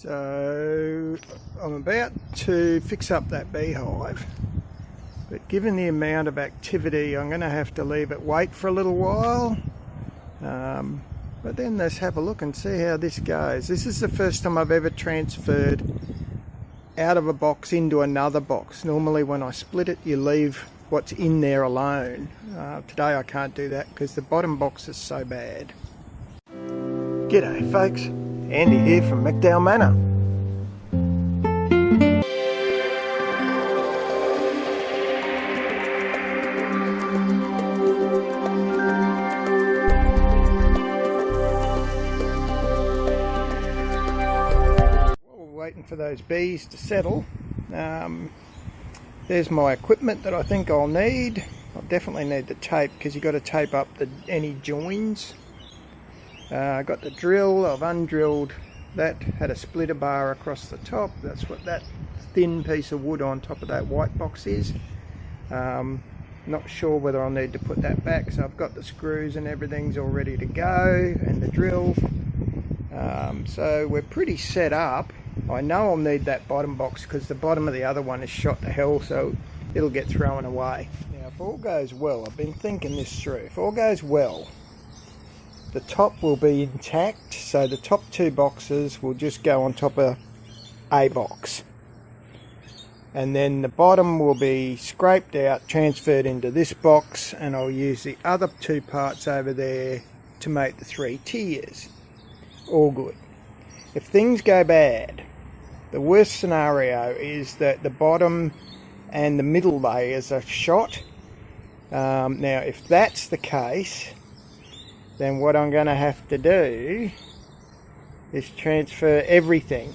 So I'm about to fix up that beehive, but given the amount of activity I'm going to have to leave it wait for a little while. But then let's have a look and see how this goes. This is the first time I've ever transferred out of a box into another box. Normally when I split it, you leave what's in there alone. Today I can't do that because the bottom box is so bad. G'day folks, Andy here from McDowell Manor. Waiting for those bees to settle. There's my equipment that I think I'll need. I'll definitely need the tape because you've got to tape up any joins. I got the drill. I've undrilled that, had a splitter bar across the top. That's what that thin piece of wood on top of that white box is. Not sure whether I'll need to put that back, so I've got the screws and everything's all ready to go, and the drill. So we're pretty set up. I know I'll need that bottom box because the bottom of the other one is shot to hell, so it'll get thrown away. Now if all goes well, I've been thinking this through, if all goes well, the top will be intact, so the top two boxes will just go on top of a box. And then the bottom will be scraped out, transferred into this box, and I'll use the other two parts over there to make the 3 tiers. All good. If things go bad, the worst scenario is that the bottom and the middle layers are shot. Now if that's the case, then what I'm going to have to do is transfer everything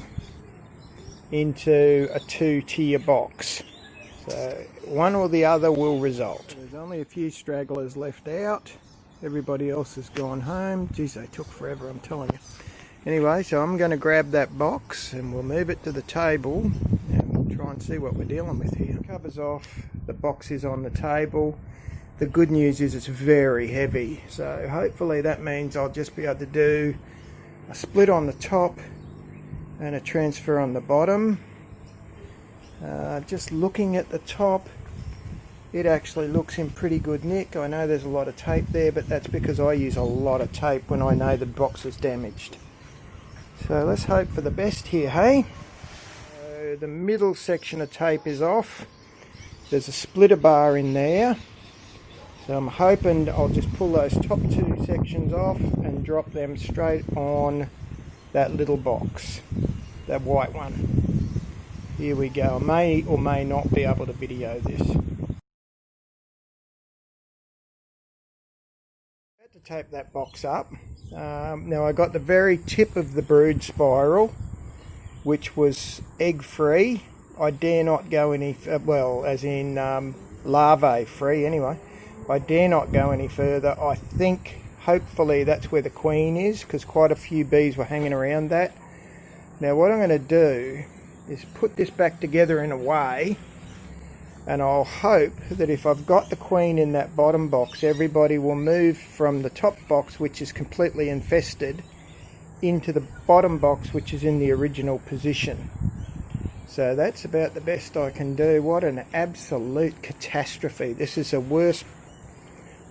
into a 2-tier box. So one or the other will result. There's only a few stragglers left out. Everybody else has gone home. Geez, they took forever, I'm telling you. Anyway, so I'm going to grab that box and we'll move it to the table and we'll try and see what we're dealing with here. Covers off, the box is on the table. The good news is it's very heavy, so hopefully that means I'll just be able to do a split on the top and a transfer on the bottom. Just looking at the top, it actually looks in pretty good nick. I know there's a lot of tape there, but that's because I use a lot of tape when I know the box is damaged. So let's hope for the best here, hey? So the middle section of tape is off. There's a splitter bar in there. So I'm hoping I'll just pull those top 2 sections off and drop them straight on that little box, that white one. Here we go. I may or may not be able to video this. I had to tape that box up. Now I got the very tip of the brood spiral, which was egg free. I dare not go any, well, as in larvae free anyway. I dare not go any further. I think hopefully that's where the queen is, because quite a few bees were hanging around that. Now what I'm going to do is put this back together in a way, and I'll hope that if I've got the queen in that bottom box, everybody will move from the top box, which is completely infested, into the bottom box, which is in the original position. So that's about the best I can do. What an absolute catastrophe. This is the worst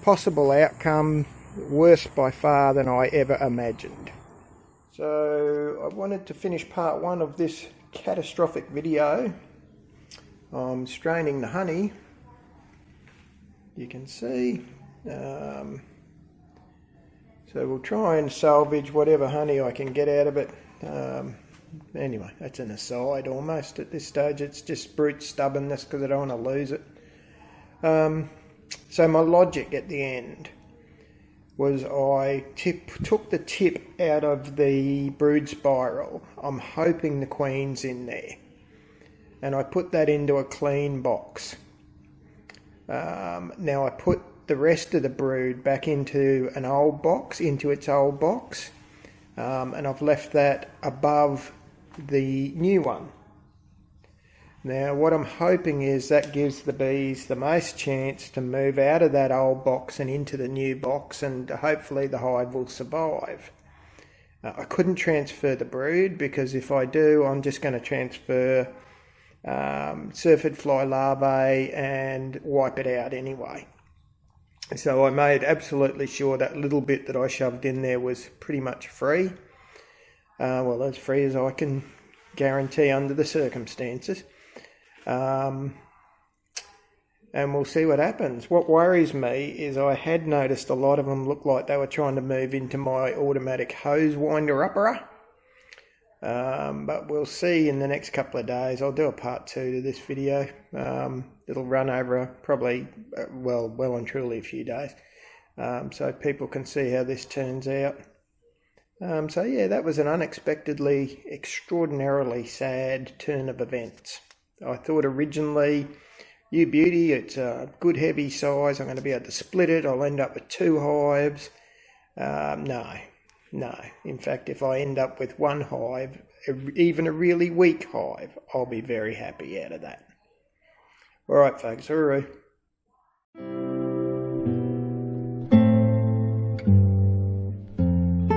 possible outcome, worse by far than I ever imagined. So I wanted to finish part 1 of this catastrophic video. I'm straining the honey, you can see. So we'll try and salvage whatever honey I can get out of it. Anyway, that's an aside almost at this stage. It's just brute stubbornness because I don't want to lose it. So my logic at the end was I took the tip out of the brood spiral. I'm hoping the queen's in there. And I put that into a clean box. Now I put the rest of the brood back into an old box, into its old box. And I've left that above the new one. Now what I'm hoping is that gives the bees the most chance to move out of that old box and into the new box, and hopefully the hive will survive. I couldn't transfer the brood because if I do, I'm just going to transfer Syrphid fly larvae and wipe it out anyway. So I made absolutely sure that little bit that I shoved in there was pretty much free. Well, as free as I can guarantee under the circumstances. And we'll see what happens. What worries me is I had noticed a lot of them looked like they were trying to move into my automatic hose winder-upper. But we'll see in the next couple of days. I'll do a part 2 to this video. It'll run over probably, well and truly a few days. So people can see how this turns out. So yeah, that was an unexpectedly, extraordinarily sad turn of events. I thought originally, you beauty, it's a good heavy size, I'm going to be able to split it, I'll end up with 2 hives. No. In fact, if I end up with 1 hive, even a really weak hive, I'll be very happy out of that. Alright folks, hooroo.